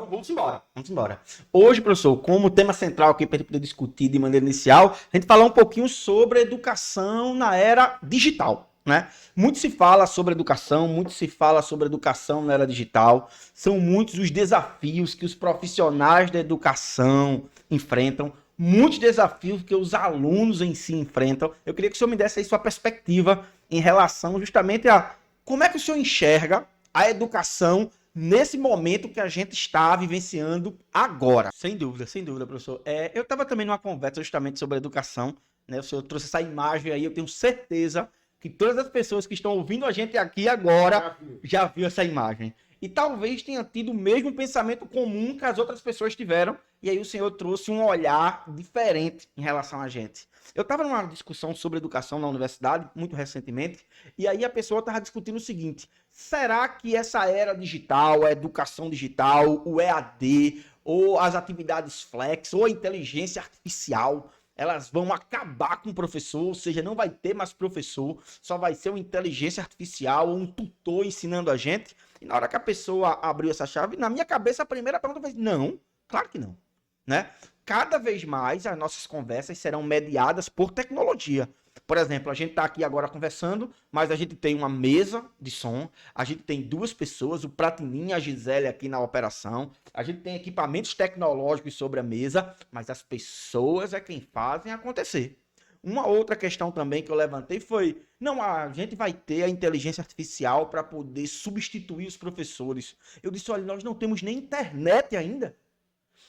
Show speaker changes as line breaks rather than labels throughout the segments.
Vamos embora, vamos embora. Hoje, professor, como tema central aqui para a gente poder discutir de maneira inicial, a gente falar um pouquinho sobre educação na era digital, né? Muito se fala sobre educação, muito se fala sobre educação na era digital. São muitos os desafios que os profissionais da educação enfrentam, muitos desafios que os alunos em si enfrentam. Eu queria que o senhor me desse aí sua perspectiva em relação justamente a como é que o senhor enxerga a educação nesse momento que a gente está vivenciando agora. Sem dúvida, professor. Eu estava também numa conversa justamente sobre educação, né? O senhor trouxe essa imagem aí, eu tenho certeza que todas as pessoas que estão ouvindo a gente aqui agora já viu essa imagem. E talvez tenha tido o mesmo pensamento comum que as outras pessoas tiveram, e aí o senhor trouxe um olhar diferente em relação a gente. Eu estava numa discussão sobre educação na universidade, muito recentemente, e aí a pessoa estava discutindo o seguinte: será que essa era digital, a educação digital, o EAD, ou as atividades flex, ou a inteligência artificial, elas vão acabar com o professor, ou seja, não vai ter mais professor, só vai ser uma inteligência artificial ou um tutor ensinando a gente? E na hora que a pessoa abriu essa chave, na minha cabeça a primeira pergunta foi: não, claro que não, né? Cada vez mais as nossas conversas serão mediadas por tecnologia. Por exemplo, a gente está aqui agora conversando, mas a gente tem uma mesa de som, a gente tem duas pessoas, o Pratininha e a Gisele aqui na operação, a gente tem equipamentos tecnológicos sobre a mesa, mas as pessoas é quem fazem acontecer. Uma outra questão também que eu levantei foi: não, a gente vai ter a inteligência artificial para poder substituir os professores. Eu disse: olha, nós não temos nem internet ainda.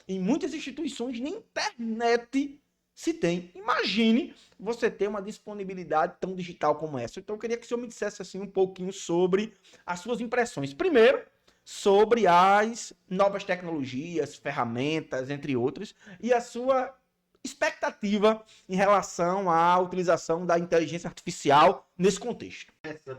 Em muitas instituições, nem internet se tem. Imagine você ter uma disponibilidade tão digital como essa. Então, eu queria que o senhor me dissesse assim um pouquinho sobre as suas impressões. Primeiro, sobre as novas tecnologias, ferramentas, entre outras, e a sua expectativa em relação à utilização da inteligência artificial nesse contexto.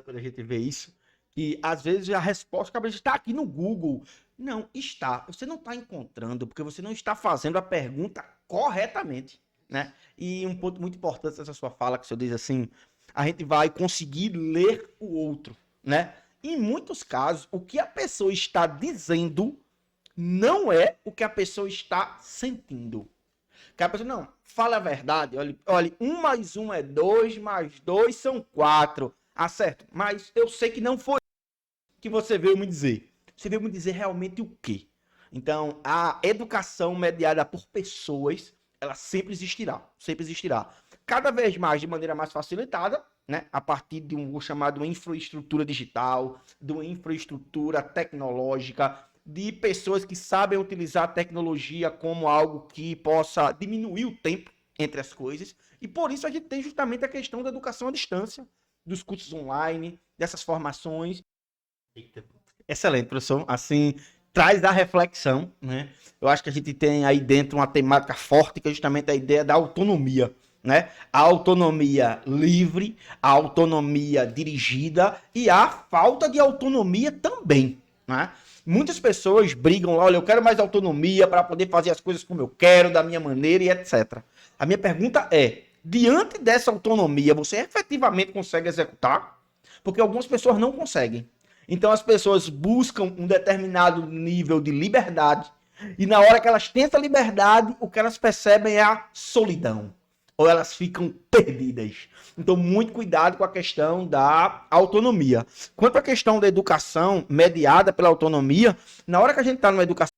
Quando a gente vê isso, que às vezes a resposta acaba de estar aqui no Google. Não, está. Você não está encontrando, porque você não está fazendo a pergunta corretamente, né? E um ponto muito importante dessa sua fala, que o senhor diz assim: a gente vai conseguir ler o outro, né? Em muitos casos, o que a pessoa está dizendo não é o que a pessoa está sentindo. Que a pessoa, não, fala a verdade, olha, 1 mais 1 é 2, mais 2 são 4. Acerto, mas eu sei que não foi que você veio me dizer. Você veio me dizer realmente o quê? Então, a educação mediada por pessoas, ela sempre existirá, sempre existirá. Cada vez mais de maneira mais facilitada, né? A partir de um chamado infraestrutura digital, de uma infraestrutura tecnológica, de pessoas que sabem utilizar a tecnologia como algo que possa diminuir o tempo entre as coisas. E por isso a gente tem justamente a questão da educação à distância, dos cursos online, dessas formações. Excelente, professor. Assim, traz a reflexão, né? Eu acho que a gente tem aí dentro uma temática forte, que é justamente a ideia da autonomia, né? A autonomia livre, a autonomia dirigida e a falta de autonomia também, né? Muitas pessoas brigam lá: olha, eu quero mais autonomia para poder fazer as coisas como eu quero, da minha maneira e etc. A minha pergunta é: diante dessa autonomia, você efetivamente consegue executar? Porque algumas pessoas não conseguem. Então as pessoas buscam um determinado nível de liberdade, e na hora que elas têm essa liberdade, o que elas percebem é a solidão, ou elas ficam perdidas. Então, muito cuidado com a questão da autonomia. Quanto à questão da educação mediada pela autonomia, na hora que a gente está numa educação,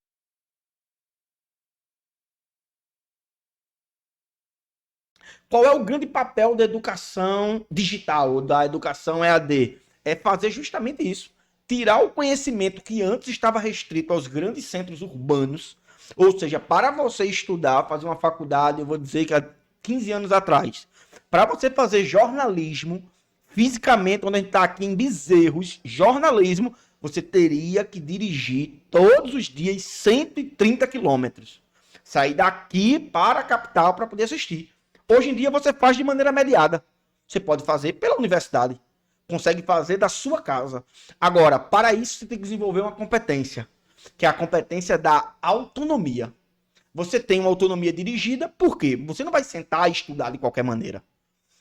qual é o grande papel da educação digital, da educação EAD? É fazer justamente isso. Tirar o conhecimento que antes estava restrito aos grandes centros urbanos, ou seja, para você estudar, fazer uma faculdade, eu vou dizer que há 15 anos atrás, para você fazer jornalismo, fisicamente, quando a gente está aqui em Bezerros, jornalismo, você teria que dirigir todos os dias 130 quilômetros. Sair daqui para a capital para poder assistir. Hoje em dia você faz de maneira mediada. Você pode fazer pela universidade. Consegue fazer da sua casa. Agora, para isso você tem que desenvolver uma competência, que é a competência da autonomia. Você tem uma autonomia dirigida, por quê? Você não vai sentar e estudar de qualquer maneira.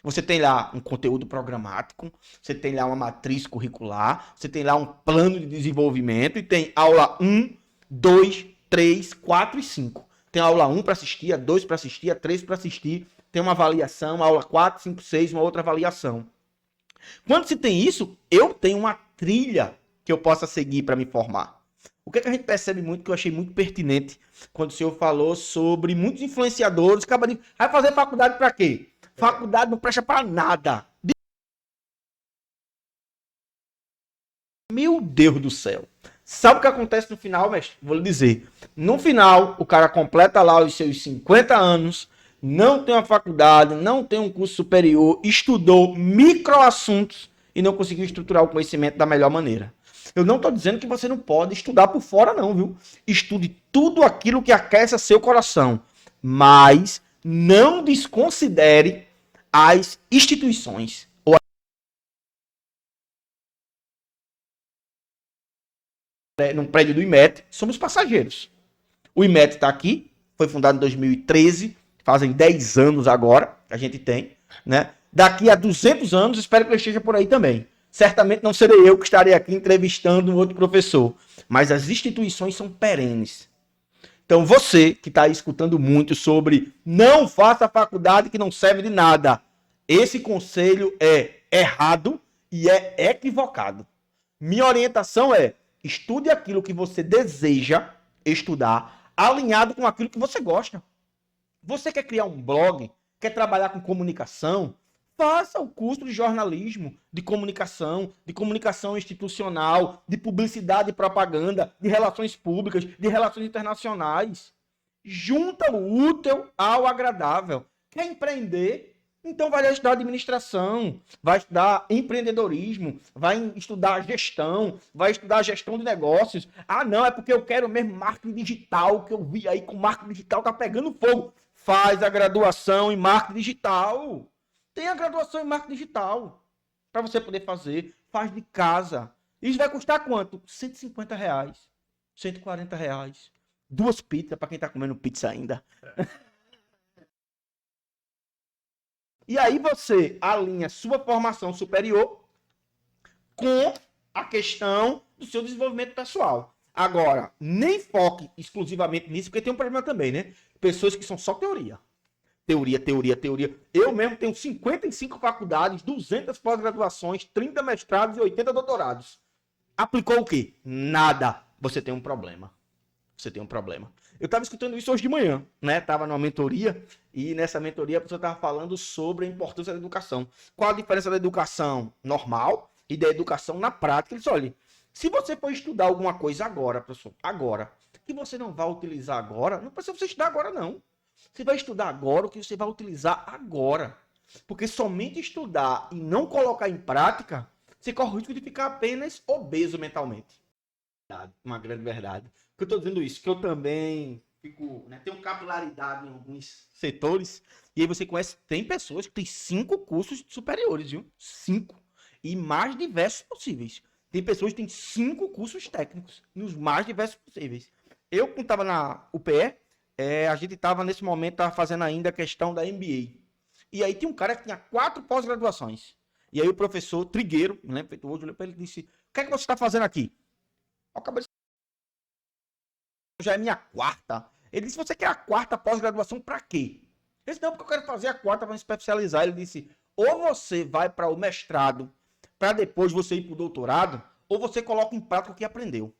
Você tem lá um conteúdo programático, você tem lá uma matriz curricular, você tem lá um plano de desenvolvimento e tem aula 1, 2 3, 4 e 5. Tem a aula 1 para assistir, a 2 para assistir, a 3 para assistir. Tem uma avaliação, a aula 4, 5, 6, uma outra avaliação. Quando se tem isso, eu tenho uma trilha que eu possa seguir para me formar. O que, é que a gente percebe muito, que eu achei muito pertinente, quando o senhor falou sobre muitos influenciadores, vai fazer faculdade para quê? Faculdade não presta para nada. Meu Deus do céu. Sabe o que acontece no final, mestre? Vou lhe dizer. No final, o cara completa lá os seus 50 anos, não tem uma faculdade, não tem um curso superior, estudou microassuntos e não conseguiu estruturar o conhecimento da melhor maneira. Eu não estou dizendo que você não pode estudar por fora, não, viu? Estude tudo aquilo que aqueça seu coração, mas não desconsidere as instituições. Num prédio do IMET, somos passageiros. O IMET está aqui, foi fundado em 2013, fazem 10 anos agora, que a gente tem, né? Daqui a 200 anos, espero que ele esteja por aí também. Certamente não serei eu que estarei aqui entrevistando um outro professor, mas as instituições são perenes. Então você que está aí escutando muito sobre não faça faculdade que não serve de nada, esse conselho é errado e é equivocado. Minha orientação é: estude aquilo que você deseja estudar, alinhado com aquilo que você gosta. Você quer criar um blog, quer trabalhar com comunicação, faça o curso de jornalismo, de comunicação institucional, de publicidade e propaganda, de relações públicas, de relações internacionais. Junta o útil ao agradável. Quer empreender? Então vai estudar administração, vai estudar empreendedorismo, vai estudar gestão, vai estudar gestão de negócios. Ah, não, é porque eu quero mesmo marketing digital, que eu vi aí com marketing digital tá pegando fogo. Faz a graduação em marketing digital. Tem a graduação em marketing digital para você poder fazer. Faz de casa. Isso vai custar quanto? R$150, R$140. 2 pizzas para quem tá comendo pizza ainda. E aí você alinha sua formação superior com a questão do seu desenvolvimento pessoal. Agora, nem foque exclusivamente nisso, porque tem um problema também, né? Pessoas que são só teoria. Teoria. Eu mesmo tenho 55 faculdades, 200 pós-graduações, 30 mestrados e 80 doutorados. Aplicou o quê? Nada. Você tem um problema. Eu estava escutando isso hoje de manhã, né? Estava numa mentoria e nessa mentoria a pessoa estava falando sobre a importância da educação. Qual a diferença da educação normal e da educação na prática? Ele disse, olha, se você for estudar alguma coisa agora, professor, agora, que você não vai utilizar agora, não precisa você estudar agora, não. Você vai estudar agora o que você vai utilizar agora. Porque somente estudar e não colocar em prática, você corre o risco de ficar apenas obeso mentalmente. Uma grande verdade. Porque eu estou dizendo isso, que eu também fico, né, tenho capilaridade em alguns setores, e aí você conhece, tem pessoas que têm 5 cursos superiores, viu? 5. E mais diversos possíveis. Tem pessoas que têm 5 cursos técnicos, nos mais diversos possíveis. Eu, quando estava na UPE, a gente estava nesse momento, estava fazendo ainda a questão da MBA. E aí tinha um cara que tinha 4 pós-graduações. E aí o professor Trigueiro, não lembro, feito hoje, olhou para ele e disse, o que é que você está fazendo aqui? Eu acabei de... Já é minha 4ª. Ele disse, você quer a 4ª pós-graduação para quê? Eu disse, não, porque eu quero fazer a 4ª para me especializar. Ele disse, ou você vai para o mestrado, para depois você ir para o doutorado, ou você coloca em prática o que aprendeu.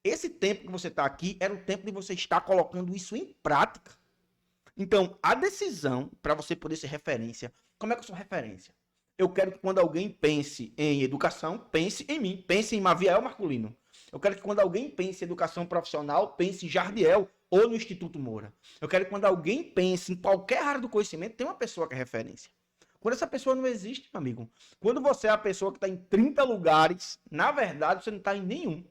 Esse tempo que você está aqui era o tempo de você estar colocando isso em prática. Então, a decisão para você poder ser referência, como é que eu sou referência? Eu quero que quando alguém pense em educação, pense em mim, pense em Maviel Marculino. Eu quero que quando alguém pense em educação profissional, pense em Jardiel ou no Instituto Moura. Eu quero que quando alguém pense em qualquer área do conhecimento, tem uma pessoa que é referência. Quando essa pessoa não existe, meu amigo, quando você é a pessoa que está em 30 lugares, na verdade, você não está em nenhum.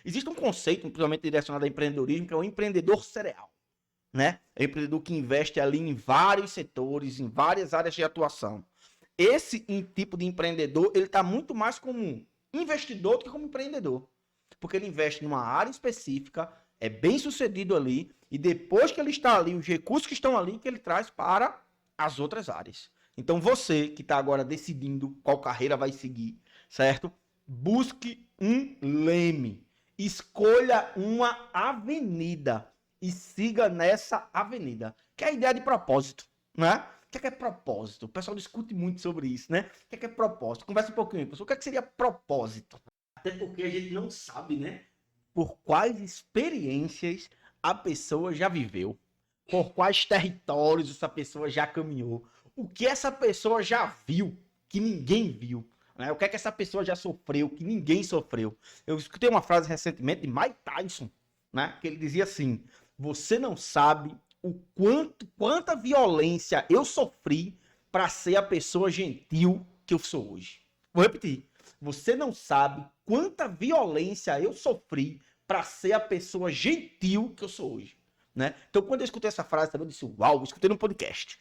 Existe um conceito, principalmente direcionado ao empreendedorismo, que é o empreendedor cereal, né? É o empreendedor que investe ali em vários setores, em várias áreas de atuação. Esse tipo de empreendedor, ele está muito mais como investidor do que como empreendedor. Porque ele investe numa área específica, é bem sucedido ali, e depois que ele está ali, os recursos que estão ali, que ele traz para as outras áreas. Então você que está agora decidindo qual carreira vai seguir, certo? Busque um leme. Escolha uma avenida e siga nessa avenida. Que é a ideia de propósito, né? O que é propósito? O pessoal discute muito sobre isso, né? O que é propósito? Conversa um pouquinho, pessoal. O que seria propósito? Até porque a gente não sabe, né? Por quais experiências a pessoa já viveu. Por quais territórios essa pessoa já caminhou. O que essa pessoa já viu que ninguém viu. Né? O que é que essa pessoa já sofreu que ninguém sofreu. Eu escutei uma frase recentemente de Mike Tyson, né? Que ele dizia assim: você não sabe quanta violência eu sofri para ser a pessoa gentil que eu sou hoje. Vou repetir. Você não sabe quanta violência eu sofri para ser a pessoa gentil que eu sou hoje. Né? Então, quando eu escutei essa frase, eu disse, uau, escutei no podcast,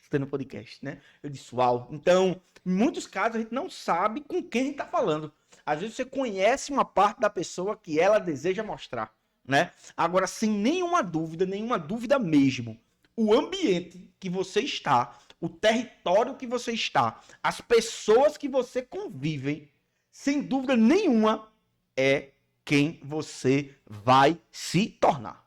né? Eu disse, uau. Então, em muitos casos, a gente não sabe com quem a gente está falando. Às vezes, você conhece uma parte da pessoa que ela deseja mostrar, né? Agora, sem nenhuma dúvida mesmo, o ambiente que você está, o território que você está, as pessoas que você convive, sem dúvida nenhuma, é quem você vai se tornar.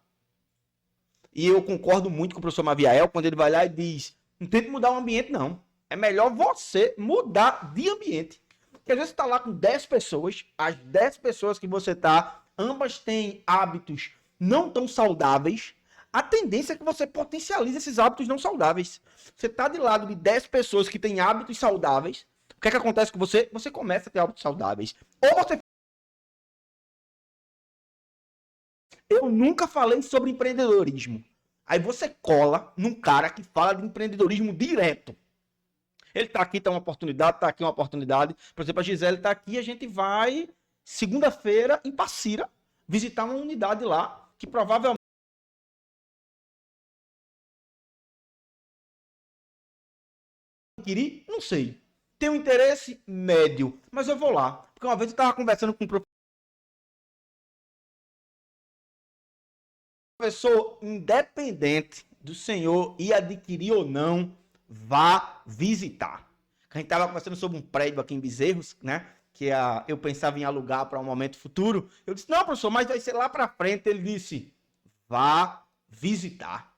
E eu concordo muito com o professor Maviael quando ele vai lá e diz, não tente mudar o ambiente, não. É melhor você mudar de ambiente. Porque às vezes você está lá com 10 pessoas, as 10 pessoas que você está, ambas têm hábitos não tão saudáveis, a tendência é que você potencialize esses hábitos não saudáveis. Você está de lado de 10 pessoas que têm hábitos saudáveis, o que é que acontece com você? Você começa a ter hábitos saudáveis. Ou você... Eu nunca falei sobre empreendedorismo. Aí você cola num cara que fala de empreendedorismo direto. Ele tá aqui, tá uma oportunidade, tá aqui uma oportunidade. Por exemplo, a Gisele tá aqui, a gente vai, segunda-feira, em Passira, visitar uma unidade lá, que provavelmente... Não sei. Tem um interesse médio, mas eu vou lá. Porque uma vez eu tava conversando com um professor, independente do senhor ir adquirir ou não, vá visitar. A gente estava conversando sobre um prédio aqui em Bezerros, né? Que eu pensava em alugar para um momento futuro. Eu disse, não, professor, mas vai ser lá para frente. Ele disse, vá visitar,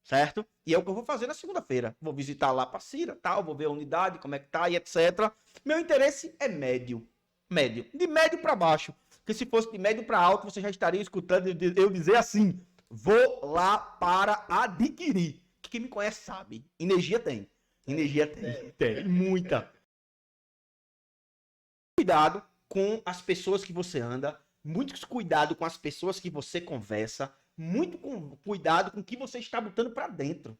certo? E é o que eu vou fazer na segunda-feira. Vou visitar lá para Cira, tal, vou ver a unidade, como é que tá e etc. Meu interesse é médio. Médio. De médio para baixo. Porque se fosse de médio para alto, você já estaria escutando eu dizer assim, vou lá para adquirir. Quem me conhece sabe. Energia tem. Energia tem. Muita. Cuidado com as pessoas que você anda. Muito cuidado com as pessoas que você conversa. Muito cuidado com o que você está botando para dentro.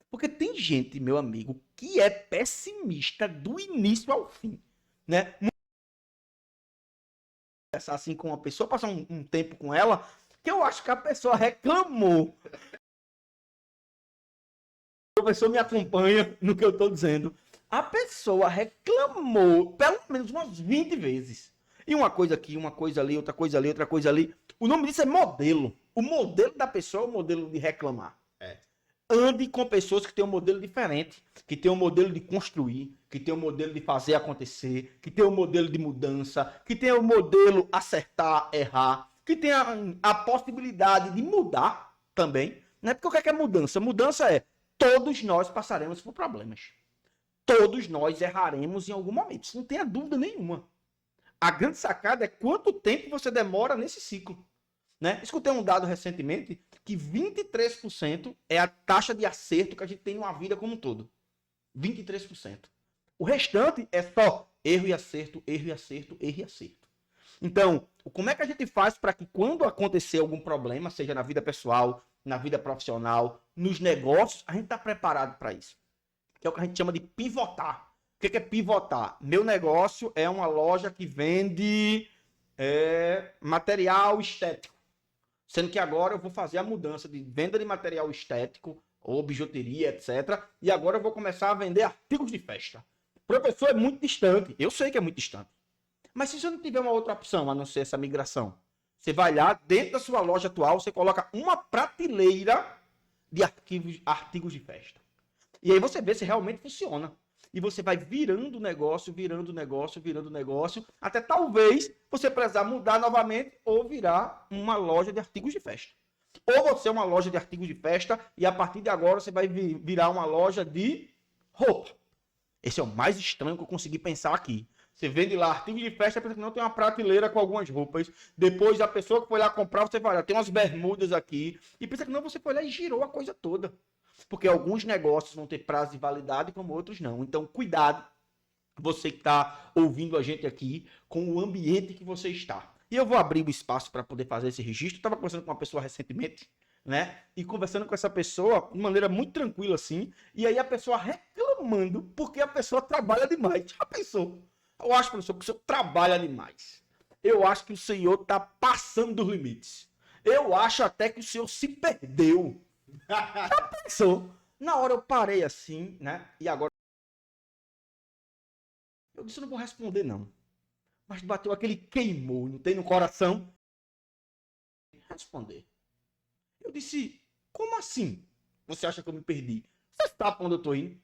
Porque tem gente, meu amigo, que é pessimista do início ao fim. Né? Conversar assim com uma pessoa, passar um tempo com ela, que eu acho que a pessoa reclamou. O professor me acompanha no que eu estou dizendo. A pessoa reclamou pelo menos umas 20 vezes. E uma coisa aqui, uma coisa ali, outra coisa ali, outra coisa ali. O nome disso é modelo. O modelo da pessoa é o modelo de reclamar. Ande com pessoas que têm um modelo diferente, que têm um modelo de construir, que têm um modelo de fazer acontecer, que têm um modelo de mudança, que têm um modelo acertar, errar, que tem a possibilidade de mudar também. Né? Porque o que é mudança? Mudança é todos nós passaremos por problemas. Todos nós erraremos em algum momento. Isso não tenha dúvida nenhuma. A grande sacada é quanto tempo você demora nesse ciclo. Né? Escutei um dado recentemente que 23% é a taxa de acerto que a gente tem numa vida como um todo. 23%. O restante é só erro e acerto, erro e acerto, erro e acerto. Então, como é que a gente faz para que quando acontecer algum problema, seja na vida pessoal, na vida profissional, nos negócios, a gente está preparado para isso? Que é o que a gente chama de pivotar. O que é pivotar? Meu negócio é uma loja que vende material estético. Sendo que agora eu vou fazer a mudança de venda de material estético, ou bijuteria, etc. E agora eu vou começar a vender artigos de festa. O professor é muito distante. Eu sei que é muito distante. Mas se você não tiver uma outra opção, a não ser essa migração, você vai lá, dentro da sua loja atual, você coloca uma prateleira de artigos de festa. E aí você vê se realmente funciona. E você vai virando o negócio, até talvez você precisar mudar novamente ou virar uma loja de artigos de festa. Ou você é uma loja de artigos de festa e a partir de agora você vai virar uma loja de roupa. Esse é o mais estranho que eu consegui pensar aqui. Você vende lá artigos de festa, pensa que não tem uma prateleira com algumas roupas. Depois a pessoa que foi lá comprar, você vai lá, tem umas bermudas aqui. E pensa que não, você foi lá e girou a coisa toda. Porque alguns negócios vão ter prazo de validade, como outros não. Então, cuidado, você que está ouvindo a gente aqui, com o ambiente que você está. E eu vou abrir o espaço para poder fazer esse registro. Eu estava conversando com uma pessoa recentemente, né? E conversando com essa pessoa de maneira muito tranquila assim. E aí a pessoa reclamando porque a pessoa trabalha demais. Já pensou? Eu acho, professor, que o senhor trabalha demais. Eu acho que o senhor está passando dos limites. Eu acho até que o senhor se perdeu. Já pensou? Na hora eu parei assim, né? E agora eu disse, eu não vou responder não. Mas bateu aquele queimou, não tem no coração? Responder. Eu disse, como assim? Você acha que eu me perdi? Você sabe para onde eu estou indo?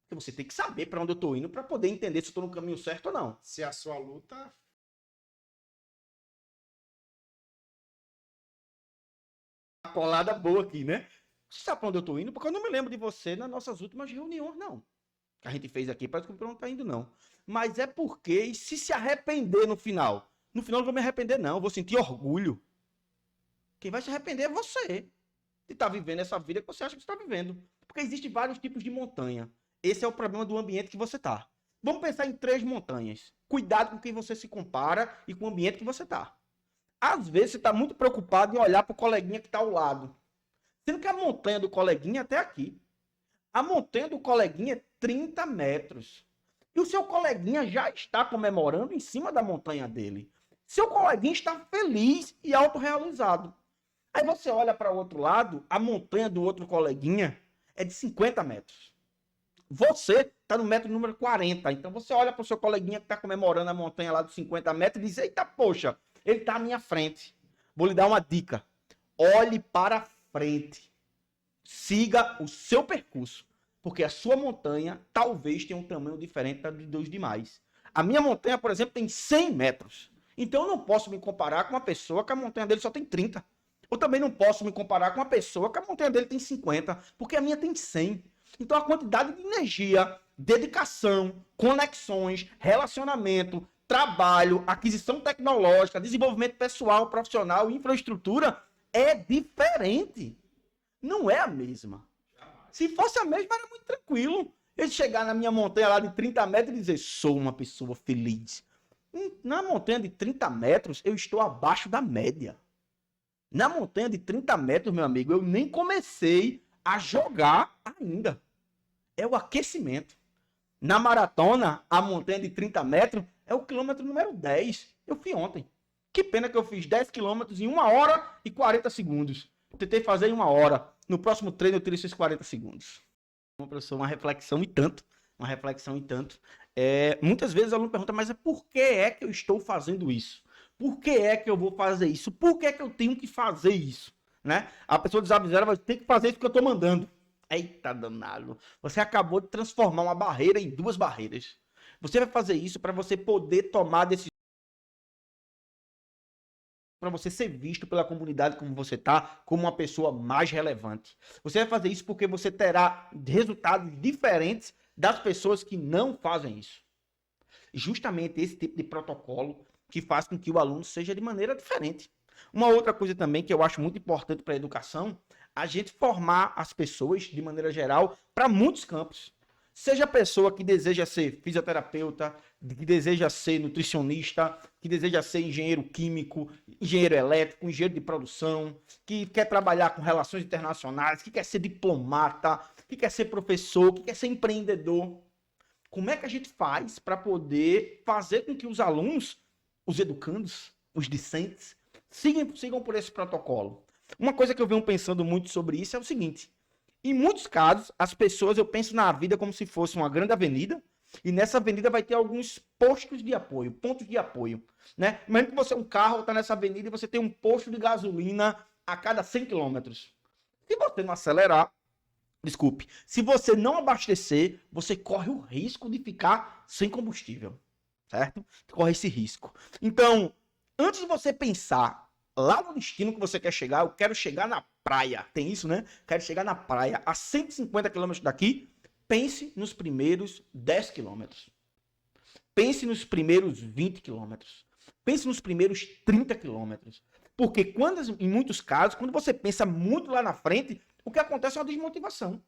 Porque você tem que saber para onde eu estou indo para poder entender se eu estou no caminho certo ou não.
Se a sua luta...
Uma colada boa aqui, né? Você sabe para onde eu estou indo? Porque eu não me lembro de você nas nossas últimas reuniões, não. Que a gente fez aqui, parece que não está indo, não. Mas é porque, e se arrepender no final? No final eu não vou me arrepender, não. Eu vou sentir orgulho. Quem vai se arrepender é você. De estar vivendo essa vida que você acha que está vivendo. Porque existem vários tipos de montanha. Esse é o problema do ambiente que você está. Vamos pensar em 3 montanhas. Cuidado com quem você se compara e com o ambiente que você está. Às vezes você está muito preocupado em olhar para o coleguinha que está ao lado. Sendo que a montanha do coleguinha é até aqui. A montanha do coleguinha é 30 metros. E o seu coleguinha já está comemorando em cima da montanha dele. Seu coleguinha está feliz e autorrealizado. Aí você olha para o outro lado, a montanha do outro coleguinha é de 50 metros. Você está no metro número 40. Então você olha para o seu coleguinha que está comemorando a montanha lá dos 50 metros e diz, eita, poxa, ele está à minha frente. Vou lhe dar uma dica. Olhe para frente. Siga o seu percurso. Porque a sua montanha talvez tenha um tamanho diferente dos demais. A minha montanha, por exemplo, tem 100 metros. Então eu não posso me comparar com uma pessoa que a montanha dele só tem 30. Eu também não posso me comparar com uma pessoa que a montanha dele tem 50, porque a minha tem 100. Então a quantidade de energia, dedicação, conexões, relacionamento, trabalho, aquisição tecnológica, desenvolvimento pessoal, profissional, infraestrutura é diferente. Não é a mesma. Se fosse a mesma, era muito tranquilo. Ele chegar na minha montanha lá de 30 metros e dizer, sou uma pessoa feliz. Na montanha de 30 metros, eu estou abaixo da média. Na montanha de 30 metros, meu amigo, eu nem comecei a jogar ainda. É o aquecimento. Na maratona, a montanha de 30 metros é o quilômetro número 10. Eu fui ontem. Que pena que eu fiz 10 quilômetros em 1 hora e 40 segundos. Eu tentei fazer em 1 hora. No próximo treino eu tiro esses 40 segundos. Professor, uma reflexão e tanto. Uma reflexão e tanto. Muitas vezes o aluno pergunta, mas por que é que eu estou fazendo isso? Por que é que eu vou fazer isso? Por que é que eu tenho que fazer isso? Né? A pessoa desavisada vai ter que fazer isso que eu estou mandando. Eita danado. Você acabou de transformar uma barreira em 2 barreiras. Você vai fazer isso para você poder tomar decisões, para você ser visto pela comunidade como você está, como uma pessoa mais relevante. Você vai fazer isso porque você terá resultados diferentes das pessoas que não fazem isso. Justamente esse tipo de protocolo que faz com que o aluno seja de maneira diferente. Uma outra coisa também que eu acho muito importante para a educação, a gente formar as pessoas, de maneira geral, para muitos campos. Seja a pessoa que deseja ser fisioterapeuta, que deseja ser nutricionista, que deseja ser engenheiro químico, engenheiro elétrico, engenheiro de produção, que quer trabalhar com relações internacionais, que quer ser diplomata, que quer ser professor, que quer ser empreendedor. Como é que a gente faz para poder fazer com que os alunos, os educandos, os discentes, sigam por esse protocolo? Uma coisa que eu venho pensando muito sobre isso é o seguinte: em muitos casos, as pessoas, eu penso na vida como se fosse uma grande avenida, e nessa avenida vai ter alguns postos de apoio, pontos de apoio, né? Imagina que você é um carro, está nessa avenida e você tem um posto de gasolina a cada 100 quilômetros. Se você não acelerar, Desculpe. Se você não abastecer, você corre o risco de ficar sem combustível. Certo? Corre esse risco. Então, antes de você pensar lá no destino que você quer chegar, eu quero chegar na praia. Tem isso, né? Quero chegar na praia a 150 quilômetros daqui. Pense nos primeiros 10 quilômetros. Pense nos primeiros 20 quilômetros. Pense nos primeiros 30 quilômetros. Porque em muitos casos, quando você pensa muito lá na frente, o que acontece é uma desmotivação.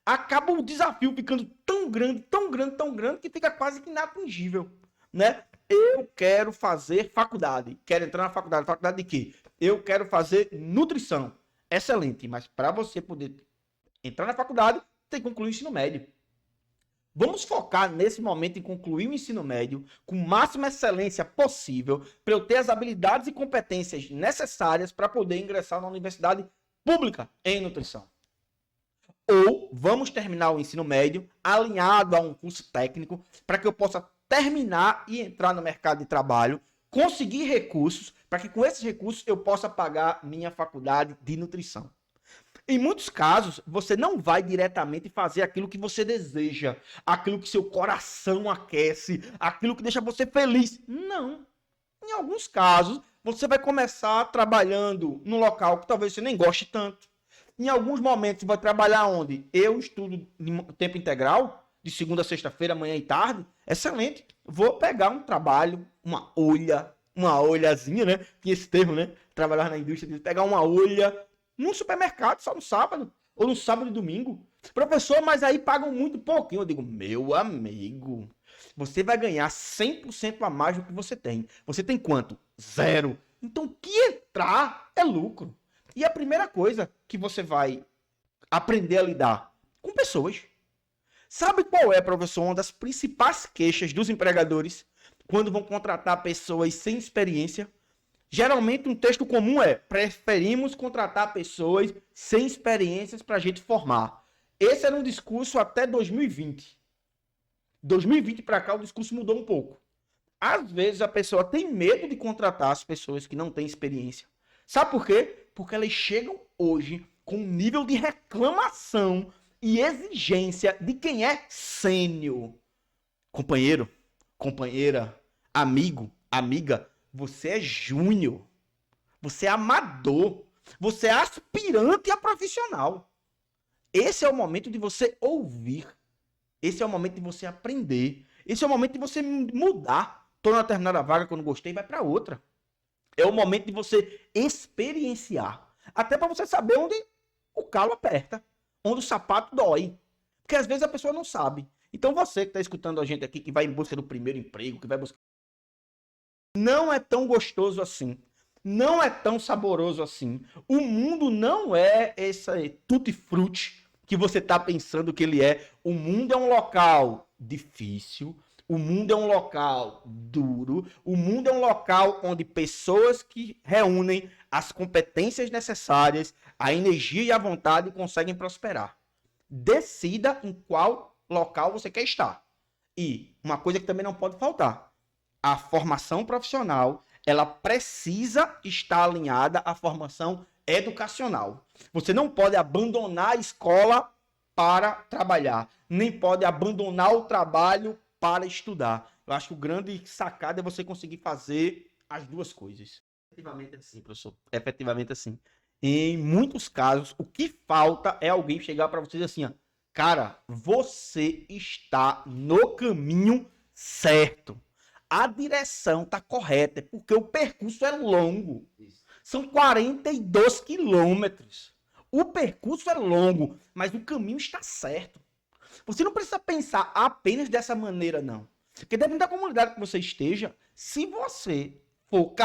Acaba o desafio ficando tão grande, tão grande, tão grande, que fica quase que inatingível, né? Eu quero fazer faculdade. Quero entrar na faculdade. Faculdade de quê? Eu quero fazer nutrição. Excelente. Mas para você poder entrar na faculdade, tem que concluir o ensino médio. Vamos focar nesse momento em concluir o ensino médio com máxima excelência possível para eu ter as habilidades e competências necessárias para poder ingressar na universidade pública em nutrição. Ou vamos terminar o ensino médio alinhado a um curso técnico para que eu possa terminar e entrar no mercado de trabalho, conseguir recursos para que com esses recursos eu possa pagar minha faculdade de nutrição. Em muitos casos, você não vai diretamente fazer aquilo que você deseja, aquilo que seu coração aquece, aquilo que deixa você feliz. Não. Em alguns casos, você vai começar trabalhando num local que talvez você nem goste tanto. Em alguns momentos, você vai trabalhar onde? Eu estudo em tempo integral, de segunda a sexta-feira, manhã e tarde. Excelente. Vou pegar um trabalho, uma olhazinha, né? Tinha esse termo, né? Trabalhar na indústria, pegar uma olha num supermercado só no sábado, ou no sábado e domingo. Professor, mas aí pagam muito pouquinho. Eu digo, meu amigo, você vai ganhar 100% a mais do que você tem. Você tem quanto? 0. Então, o que entrar é lucro. E a primeira coisa que você vai aprender a lidar com pessoas. Sabe qual é, professor, uma das principais queixas dos empregadores quando vão contratar pessoas sem experiência? Geralmente um texto comum é: preferimos contratar pessoas sem experiências para a gente formar. Esse era um discurso até 2020. 2020 para cá o discurso mudou um pouco. Às vezes a pessoa tem medo de contratar as pessoas que não têm experiência. Sabe por quê? Porque elas chegam hoje com um nível de reclamação e exigência de quem é sênior. Companheiro, companheira, amigo, amiga, você é júnior, você é amador, você é aspirante a profissional. Esse é o momento de você ouvir, esse é o momento de você aprender, esse é o momento de você mudar. Estou na determinada vaga que eu não gostei, vai para outra. É o momento de você experienciar, até para você saber onde o calo aperta, onde o sapato dói, porque às vezes a pessoa não sabe. Então você que está escutando a gente aqui, que vai em busca do primeiro emprego, que vai buscar, não é tão gostoso assim. Não é tão saboroso assim. O mundo não é esse tutti-frutti que você está pensando que ele é. O mundo é um local difícil. O mundo é um local duro. O mundo é um local onde pessoas que reúnem as competências necessárias, a energia e a vontade conseguem prosperar. Decida em qual local você quer estar. E uma coisa que também não pode faltar: a formação profissional, ela precisa estar alinhada à formação educacional. Você não pode abandonar a escola para trabalhar, nem pode abandonar o trabalho para estudar. Eu acho que o grande sacado é você conseguir fazer as duas coisas. Efetivamente assim, professor. Efetivamente assim. Em muitos casos, o que falta é alguém chegar para vocês assim, ó: cara, você está no caminho certo. A direção está correta, porque o percurso é longo. São 42 quilômetros. O percurso é longo, mas o caminho está certo. Você não precisa pensar apenas dessa maneira, não. Porque depende da comunidade que você esteja, se você for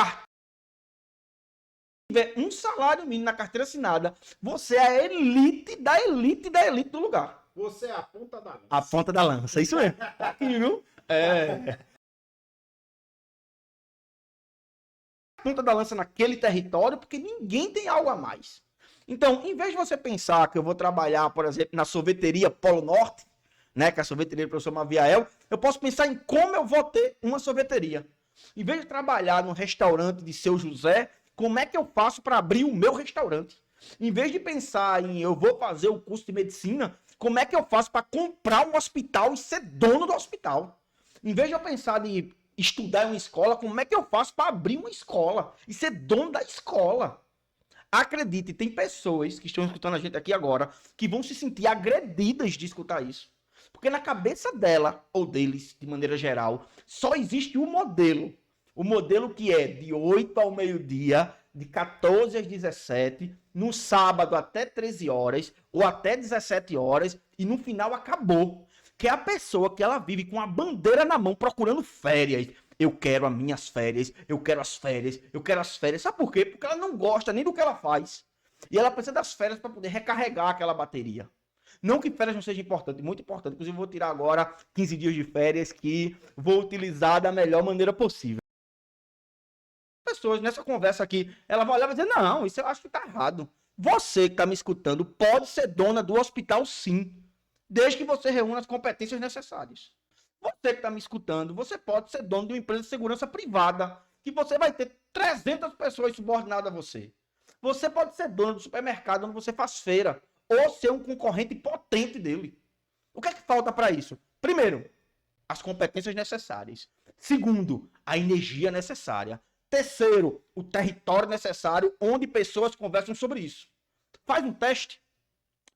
tiver um salário mínimo na carteira assinada, você é a elite da elite da elite do lugar.
Você é a ponta da lança.
A ponta da lança, isso mesmo. Tá aqui, viu? É. Ponta da lança naquele território, porque ninguém tem algo a mais. Então, em vez de você pensar que eu vou trabalhar, por exemplo, na sorveteria Polo Norte, né, que é a sorveteria do professor Maviael, eu posso pensar em como eu vou ter uma sorveteria. Em vez de trabalhar num restaurante de Seu José, como é que eu faço para abrir o meu restaurante? Em vez de pensar em eu vou fazer o curso de medicina, como é que eu faço para comprar um hospital e ser dono do hospital? Em vez de eu pensar em estudar em uma escola, como é que eu faço para abrir uma escola e ser dono da escola? Acredite, tem pessoas que estão escutando a gente aqui agora que vão se sentir agredidas de escutar isso. Porque na cabeça dela, ou deles, de maneira geral, só existe um modelo. O modelo que é de 8 ao meio-dia, de 14 às 17, no sábado até 13 horas, ou até 17 horas, e no final acabou. Que é a pessoa que ela vive com a bandeira na mão procurando férias. Eu quero as minhas férias, eu quero as férias, eu quero as férias. Sabe por quê? Porque ela não gosta nem do que ela faz. E ela precisa das férias para poder recarregar aquela bateria. Não que férias não seja importante, muito importante. Inclusive, vou tirar agora 15 dias de férias que vou utilizar da melhor maneira possível. Pessoas nessa conversa aqui, ela vai olhar e vai dizer: não, isso eu acho que tá errado. Você que está me escutando pode ser dona do hospital, sim, desde que você reúna as competências necessárias. Você que está me escutando, você pode ser dono de uma empresa de segurança privada, que você vai ter 300 pessoas subordinadas a você. Você pode ser dono do supermercado onde você faz feira, ou ser um concorrente potente dele. O que é que falta para isso? Primeiro, as competências necessárias. Segundo, a energia necessária. Terceiro, o território necessário onde pessoas conversam sobre isso. Faz um teste.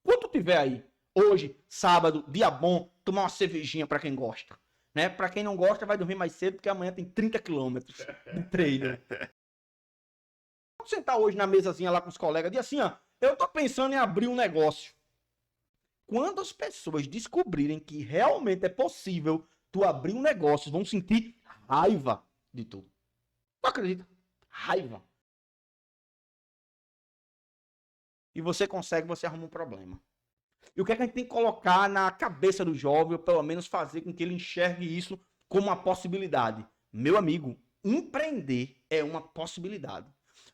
Quando tiver aí, hoje, sábado, dia bom, tomar uma cervejinha para quem gosta. Né? Para quem não gosta, vai dormir mais cedo, porque amanhã tem 30 quilômetros de treino. Vamos sentar hoje na mesazinha lá com os colegas, diz assim, ó, eu tô pensando em abrir um negócio. Quando as pessoas descobrirem que realmente é possível tu abrir um negócio, vão sentir raiva de tu. Tu acredita? Raiva. E você consegue, você arruma um problema. E o que é que a gente tem que colocar na cabeça do jovem, ou pelo menos fazer com que ele enxergue isso como uma possibilidade? Meu amigo, empreender é uma possibilidade.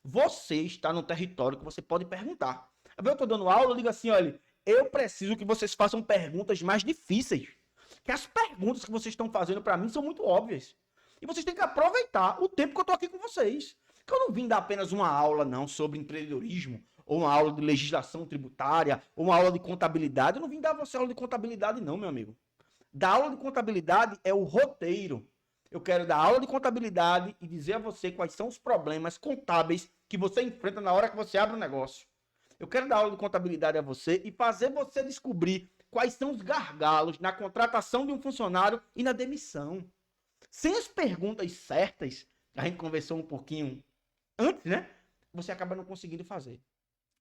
Você está no território que você pode perguntar. Eu estou dando aula, eu digo assim, olha, eu preciso que vocês façam perguntas mais difíceis. Que as perguntas que vocês estão fazendo para mim são muito óbvias. E vocês têm que aproveitar o tempo que eu estou aqui com vocês. Que eu não vim dar apenas uma aula, não, sobre empreendedorismo, ou uma aula de legislação tributária, ou uma aula de contabilidade. Eu não vim dar você aula de contabilidade, não, meu amigo. Da aula de contabilidade é o roteiro. Eu quero dar aula de contabilidade e dizer a você quais são os problemas contábeis que você enfrenta na hora que você abre um negócio. Eu quero dar aula de contabilidade a você e fazer você descobrir quais são os gargalos na contratação de um funcionário e na demissão. Sem as perguntas certas, a gente conversou um pouquinho antes, né? Você acaba não conseguindo fazer.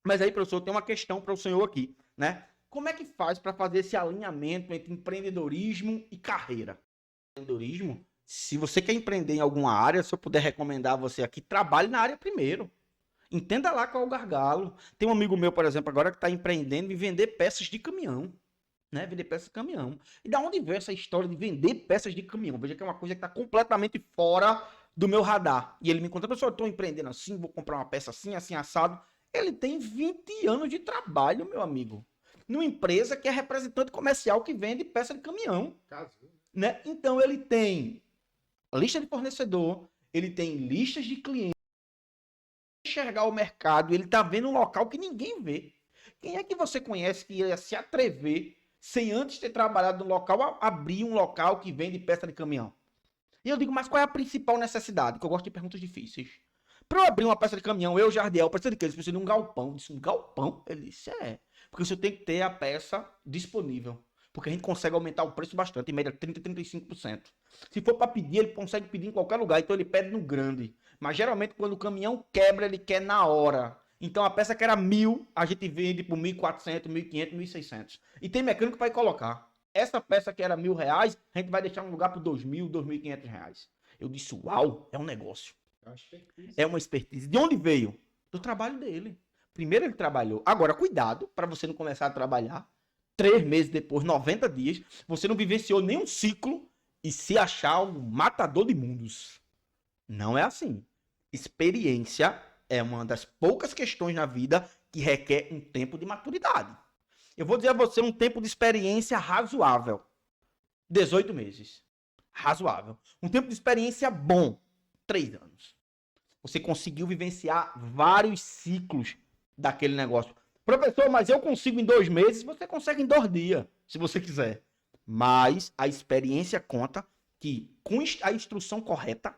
Mas aí, professor, tem uma questão para o senhor aqui, né? Como é que faz para fazer esse alinhamento entre empreendedorismo e carreira? Empreendedorismo, se você quer empreender em alguma área, se eu puder recomendar a você aqui, trabalhe na área primeiro. Entenda lá qual é o gargalo. Tem um amigo meu, por exemplo, agora que está empreendendo em vender peças de caminhão. Né? Vender peças de caminhão. E da onde veio essa história de vender peças de caminhão? Veja que é uma coisa que está completamente fora do meu radar. E ele me conta, pessoal, eu estou empreendendo assim, vou comprar uma peça assim, assim, assado. Ele tem 20 anos de trabalho, meu amigo. Numa empresa que é representante comercial que vende peça de caminhão. Né? Então ele tem lista de fornecedor, ele tem listas de clientes, enxergar o mercado, ele tá vendo um local que ninguém vê. Quem é que você conhece que ia se atrever, sem antes ter trabalhado no local, a abrir um local que vende peça de caminhão? E eu digo, mas qual é a principal necessidade? Que eu gosto de perguntas difíceis. Para eu abrir uma peça de caminhão, eu, Jardiel, preciso de quê? Eles precisam de um galpão. Eu disse, um galpão? Ele disse, é. Porque você tem que ter a peça disponível. Porque a gente consegue aumentar o preço bastante, em média 30%, 35%. Se for para pedir, ele consegue pedir em qualquer lugar, então ele pede no grande. Mas geralmente quando o caminhão quebra, ele quer na hora. Então a peça que era 1.000, a gente vende por 1.400, 1.500, 1.600. E tem mecânico que vai colocar. Essa peça que era R$ 1.000, a gente vai deixar um lugar por 2.000, 2.500 reais. Eu disse, uau, é um negócio. É uma expertise. De onde veio? Do trabalho dele. Primeiro ele trabalhou. Agora, cuidado para você não começar a trabalhar 3 meses depois, 90 dias, você não vivenciou nenhum ciclo e se achar um matador de mundos. Não é assim. Experiência é uma das poucas questões na vida que requer um tempo de maturidade. Eu vou dizer a você um tempo de experiência razoável. 18 meses. Razoável. Um tempo de experiência bom. 3 anos. Você conseguiu vivenciar vários ciclos daquele negócio. Professor, mas eu consigo em 2 meses, você consegue em 2 dias, se você quiser. Mas a experiência conta que com a instrução correta,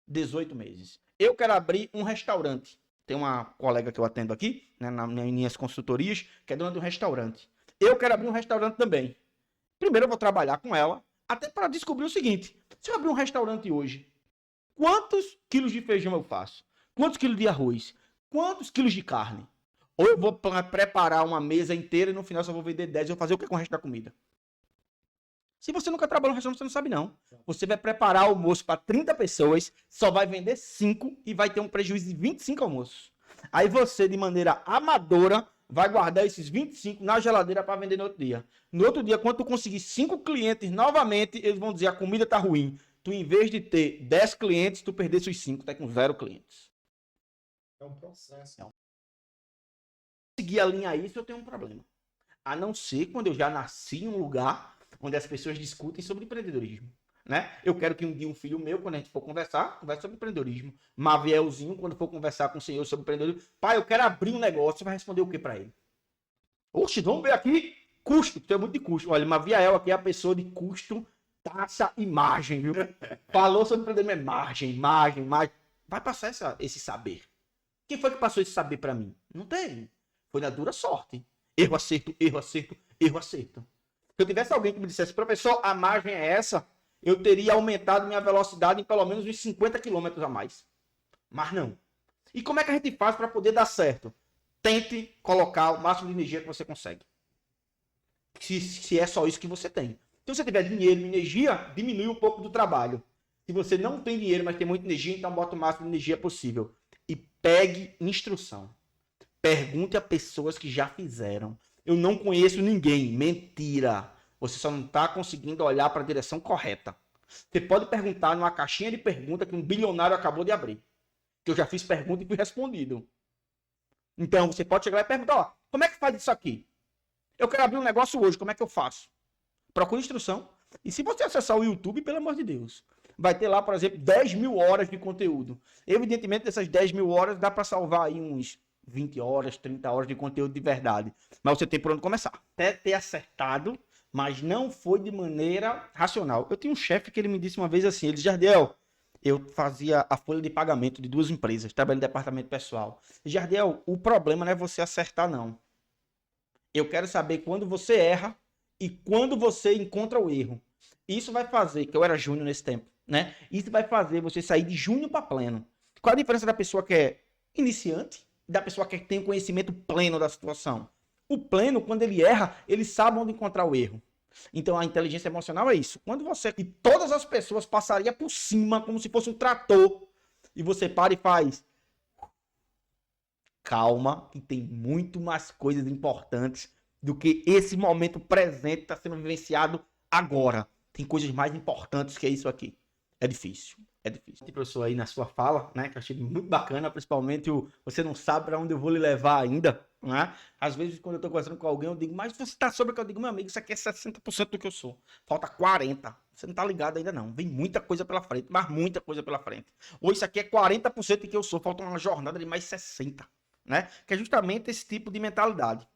18 meses. Eu quero abrir um restaurante. Tem uma colega que eu atendo aqui, né, nas minhas consultorias, que é dona de um restaurante. Eu quero abrir um restaurante também. Primeiro eu vou trabalhar com ela, até para descobrir o seguinte: se eu abrir um restaurante hoje, quantos quilos de feijão eu faço? Quantos quilos de arroz? Quantos quilos de carne? Ou eu vou preparar uma mesa inteira e no final só vou vender 10 e vou fazer o que com o resto da comida? Se você nunca trabalhou no restaurante, você não sabe não. Você vai preparar almoço para 30 pessoas, só vai vender 5 e vai ter um prejuízo de 25 almoços. Aí você, de maneira amadora, vai guardar esses 25 na geladeira para vender no outro dia. No outro dia, quando tu conseguir 5 clientes novamente, eles vão dizer a comida tá ruim. Tu, em vez de ter 10 clientes, tu perdesse os 5, tá com 0 clientes.
É um processo.
Se conseguir alinhar isso, eu tenho um problema. A não ser quando eu já nasci em um lugar onde as pessoas discutem sobre empreendedorismo. Né? Eu quero que um dia um filho meu, quando a gente for conversar, converse sobre empreendedorismo. Mavielzinho, quando for conversar com o senhor sobre empreendedorismo, pai, eu quero abrir um negócio, você vai responder o que para ele? Oxe, vamos ver aqui, custo, tem muito de custo. Olha, Maviel aqui é a pessoa de custo, taxa e margem, viu? Falou sobre empreendedorismo, margem. Vai passar esse saber. Quem foi que passou esse saber para mim? Não tem. Foi na dura sorte. Erro, acerto. Se eu tivesse alguém que me dissesse, professor, a margem é essa, eu teria aumentado minha velocidade em pelo menos uns 50 km a mais. Mas não. E como é que a gente faz para poder dar certo? Tente colocar o máximo de energia que você consegue. Se é só isso que você tem. Se você tiver dinheiro e energia, diminui um pouco do trabalho. Se você não tem dinheiro, mas tem muita energia, então bota o máximo de energia possível. E pegue instrução. Pergunte a pessoas que já fizeram. Eu não conheço ninguém. Mentira. Você só não está conseguindo olhar para a direção correta. Você pode perguntar numa caixinha de pergunta que um bilionário acabou de abrir. Que eu já fiz pergunta e fui respondido. Então, você pode chegar lá e perguntar, ó, como é que faz isso aqui? Eu quero abrir um negócio hoje, como é que eu faço? Procure instrução. E se você acessar o YouTube, pelo amor de Deus, vai ter lá, por exemplo, 10 mil horas de conteúdo. Evidentemente, dessas 10 mil horas, dá para salvar aí uns 20 horas, 30 horas de conteúdo de verdade. Mas você tem por onde começar. Até ter acertado, mas não foi de maneira racional. Eu tinha um chefe que ele me disse uma vez assim, ele disse, Jardiel, eu fazia a folha de pagamento de 2 empresas, trabalhando no departamento pessoal. Jardiel, o problema não é você acertar, não. Eu quero saber quando você erra e quando você encontra o erro. Isso vai fazer, que eu era júnior nesse tempo, né? Isso vai fazer você sair de júnior para pleno. Qual a diferença da pessoa que é iniciante e da pessoa que tem o conhecimento pleno da situação? O pleno, quando ele erra, ele sabe onde encontrar o erro. Então a inteligência emocional é isso. Quando você e todas as pessoas passariam por cima como se fosse um trator e você para e faz calma, que tem muito mais coisas importantes do que esse momento presente que está sendo vivenciado agora. Tem coisas mais importantes que isso aqui. É difícil. É difícil. Professor, aí na sua fala, né, que eu achei muito bacana, principalmente o você não sabe para onde eu vou lhe levar ainda, né? Às vezes, quando eu tô conversando com alguém, eu digo, mas você tá sobre o que eu digo, meu amigo, isso aqui é 60% do que eu sou. Falta 40%. Você não tá ligado ainda não. Vem muita coisa pela frente, mas muita coisa pela frente. Ou isso aqui é 40% do que eu sou, falta uma jornada de mais 60%, né? Que é justamente esse tipo de mentalidade.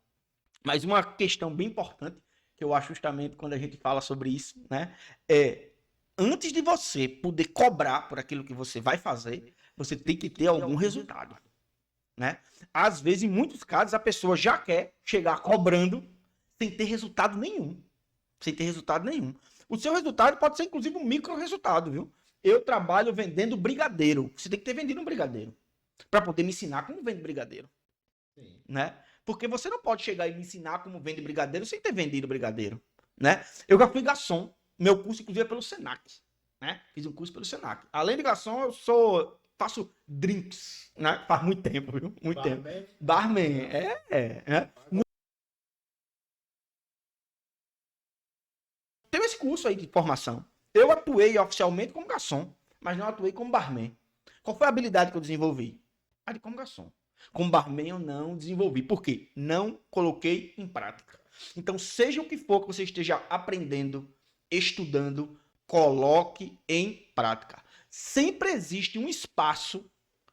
Mas uma questão bem importante, que eu acho justamente quando a gente fala sobre isso, né? É, antes de você poder cobrar por aquilo que você vai fazer, você tem que ter algum resultado, né? Às vezes, em muitos casos, a pessoa já quer chegar cobrando sem ter resultado nenhum. Sem ter resultado nenhum. O seu resultado pode ser, inclusive, um micro resultado, viu? Eu trabalho vendendo brigadeiro. Você tem que ter vendido um brigadeiro para poder me ensinar como vende brigadeiro. Sim. Né? Porque você não pode chegar e me ensinar como vende brigadeiro sem ter vendido brigadeiro, né? Eu já fui garçom, meu curso inclusive é pelo Senac, né? Fiz um curso pelo Senac. Além de garçom, eu faço drinks, né? Faz muito tempo, viu? Muito tempo. Barman, é. Tem esse curso aí de formação. Eu atuei oficialmente como garçom, mas não atuei como barman. Qual foi a habilidade que eu desenvolvi? A de como garçom. Como barman eu não desenvolvi. Por quê? Não coloquei em prática. Então, seja o que for que você esteja aprendendo, estudando, coloque em prática. Sempre existe um espaço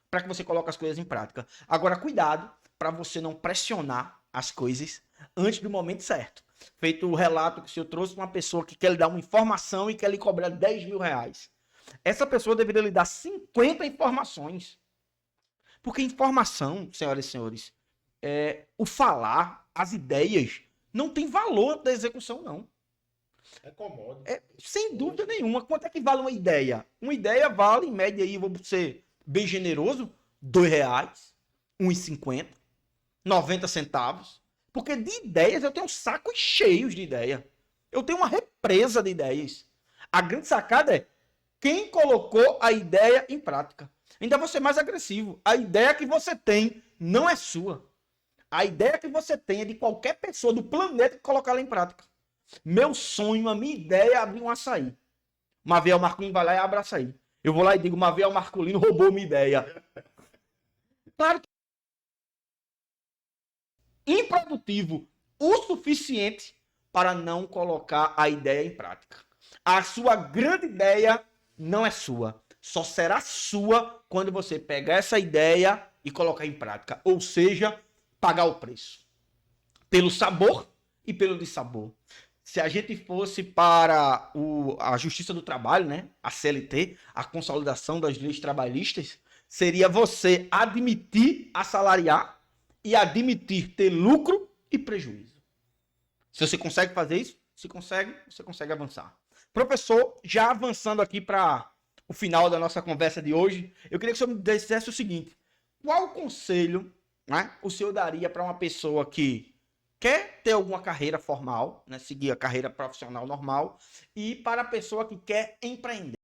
para que você coloque as coisas em prática. Agora, cuidado para você não pressionar as coisas antes do momento certo. Feito o relato que o senhor trouxe, uma pessoa que quer lhe dar uma informação e quer lhe cobrar 10 mil reais. Essa pessoa deveria lhe dar 50 informações. Porque informação, senhoras e senhores, o falar, as ideias, não tem valor da execução, não.
É commodity.
Sem dúvida nenhuma. Quanto é que vale uma ideia? Uma ideia vale, em média, aí, vou ser bem generoso, R$2, R$1,50, 90 centavos. Porque de ideias eu tenho sacos cheios de ideia. Eu tenho uma represa de ideias. A grande sacada é quem colocou a ideia em prática. Ainda vou ser mais agressivo. A ideia que você tem não é sua. A ideia que você tem é de qualquer pessoa do planeta que colocar ela em prática. Meu sonho, a minha ideia é abrir um açaí. Maviel Marculino vai lá e abre açaí. Eu vou lá e digo, Maviel Marculino roubou minha ideia. Claro que improdutivo o suficiente para não colocar a ideia em prática. A sua grande ideia não é sua. Só será sua quando você pegar essa ideia e colocar em prática. Ou seja, pagar o preço. Pelo sabor e pelo dissabor. Se a gente fosse para a Justiça do Trabalho, né, a CLT, a consolidação das leis trabalhistas, seria você admitir assalariar e admitir ter lucro e prejuízo. Se você consegue fazer isso, você consegue avançar. Professor, já avançando aqui para o final da nossa conversa de hoje, eu queria que o senhor me dissesse o seguinte: qual conselho, né, o senhor daria para uma pessoa que quer ter alguma carreira formal, né, seguir a carreira profissional normal, e para a pessoa que quer empreender?